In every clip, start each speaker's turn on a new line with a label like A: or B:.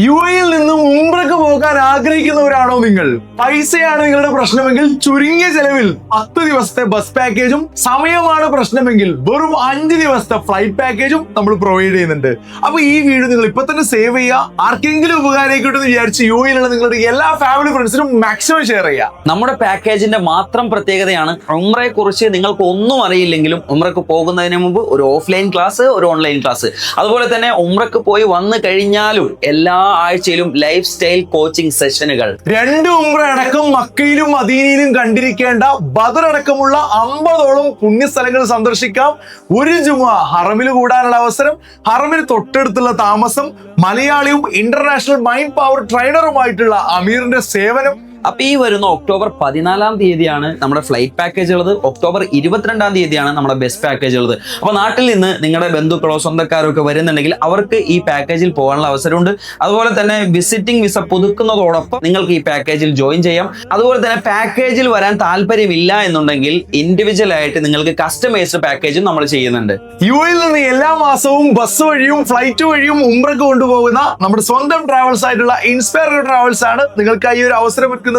A: യുഎഇയിൽ നിന്നും ഉംറയ്ക്ക് പോകാൻ ആഗ്രഹിക്കുന്നവരാണോ നിങ്ങൾ? പൈസയാണ് നിങ്ങളുടെ പ്രശ്നമെങ്കിൽ ചുരുങ്ങിയ ചെലവിൽ 10 ദിവസത്തെ ബസ് പാക്കേജും, സമയമാണ് പ്രശ്നമെങ്കിൽ വെറും 5 ദിവസത്തെ ഫ്ലൈറ്റ് പാക്കേജും നമ്മൾ പ്രൊവൈഡ് ചെയ്യുന്നുണ്ട്. അപ്പൊ ഈ വീഡിയോ നിങ്ങൾ ഇപ്പൊ തന്നെ സേവ് ചെയ്യുക. ആർക്കെങ്കിലും ഉപകാരമായിക്കോട്ടെന്ന് വിചാരിച്ച് യുഎഇയിലുള്ള നിങ്ങളുടെ എല്ലാ ഫാമിലി ഫ്രണ്ട്സിനും മാക്സിമം ഷെയർ ചെയ്യുക.
B: നമ്മുടെ പാക്കേജിന്റെ മാത്രം പ്രത്യേകതയാണ് ഉംറയെ കുറിച്ച് നിങ്ങൾക്ക് ഒന്നും അറിയില്ലെങ്കിലും ഉംറയ്ക്ക് പോകുന്നതിന് മുമ്പ് ഒരു ഓഫ്ലൈൻ ക്ലാസ്, ഒരു ഓൺലൈൻ ക്ലാസ്, അതുപോലെ തന്നെ ഉംറയ്ക്ക് പോയി വന്നു കഴിഞ്ഞാലും എല്ലാ ആഴ്ചയിലും ലൈഫ് സ്റ്റൈൽ കോച്ചിങ് സെഷനുകൾ.
A: 2 ഉംറ അടക്കം മക്കയിലും മദീനയിലും കണ്ടിരിക്കേണ്ട ബദർ അടക്കമുള്ള 50ഓളം പുണ്യസ്ഥലങ്ങൾ സന്ദർശിക്കാം. ഒരു ജുമുഅ ഹറമിൽ കൂടാനുള്ള അവസരം, ഹറമിന് തൊട്ടടുത്തുള്ള താമസം, മലയാളിയും ഇന്റർനാഷണൽ മൈൻഡ് പവർ ട്രെയിനറുമായിട്ടുള്ള അമീറിന്റെ സേവനം.
B: അപ്പൊ ഈ വരുന്ന ഒക്ടോബർ 14 തീയതിയാണ് നമ്മുടെ ഫ്ലൈറ്റ് പാക്കേജ് ഉള്ളത്. ഒക്ടോബർ 22 തീയതിയാണ് നമ്മുടെ ബസ് പാക്കേജ് ഉള്ളത്. അപ്പൊ നാട്ടിൽ നിന്ന് നിങ്ങളുടെ ബന്ധുക്കളോ സ്വന്തക്കാരോ ഒക്കെ വരുന്നുണ്ടെങ്കിൽ അവർക്ക് ഈ പാക്കേജിൽ പോകാനുള്ള അവസരമുണ്ട്. അതുപോലെ തന്നെ വിസിറ്റിംഗ് വിസ പുതുക്കുന്നതോടൊപ്പം നിങ്ങൾക്ക് ഈ പാക്കേജിൽ ജോയിൻ ചെയ്യാം. അതുപോലെ തന്നെ പാക്കേജിൽ വരാൻ താല്പര്യമില്ല എന്നുണ്ടെങ്കിൽ ഇൻഡിവിജ്വൽ ആയിട്ട് നിങ്ങൾക്ക് കസ്റ്റമൈസ്ഡ് പാക്കേജും നമ്മൾ ചെയ്യുന്നുണ്ട്.
A: യുഎഇയിൽ നിന്ന് എല്ലാ മാസവും ബസ് വഴിയും ഫ്ലൈറ്റ് വഴിയും ഉംറയ്ക്ക് കൊണ്ടുപോകുന്ന നമ്മുടെ സ്വന്തം ട്രാവൽസ് ആയിട്ടുള്ള ഇൻസ്പയർ ട്രാവൽസ് ആണ് നിങ്ങൾക്കായി ഒരു അവസരം വെക്കുന്നത്.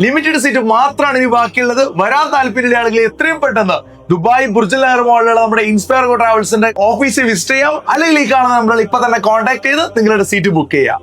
A: ലിമിറ്റഡ് സീറ്റ് മാത്രമാണ് ഇനി ബാക്കിയുള്ളത്. വരാൻ താല്പര്യമുള്ള ആളുകൾ എത്രയും പെട്ടെന്ന് ദുബായ് ബുർജ് അൽ അറബ് മോളിലുള്ള നമ്മുടെ ഇൻസ്പയർ ട്രാവൽസിന്റെ ഓഫീസിൽ വിസിറ്റ് ചെയ്യാം. അല്ലെങ്കിൽ ഈ കാണുന്ന നമ്മൾ ഇപ്പൊ തന്നെ കോൺടാക്ട് ചെയ്ത് നിങ്ങളുടെ സീറ്റ് ബുക്ക് ചെയ്യാം.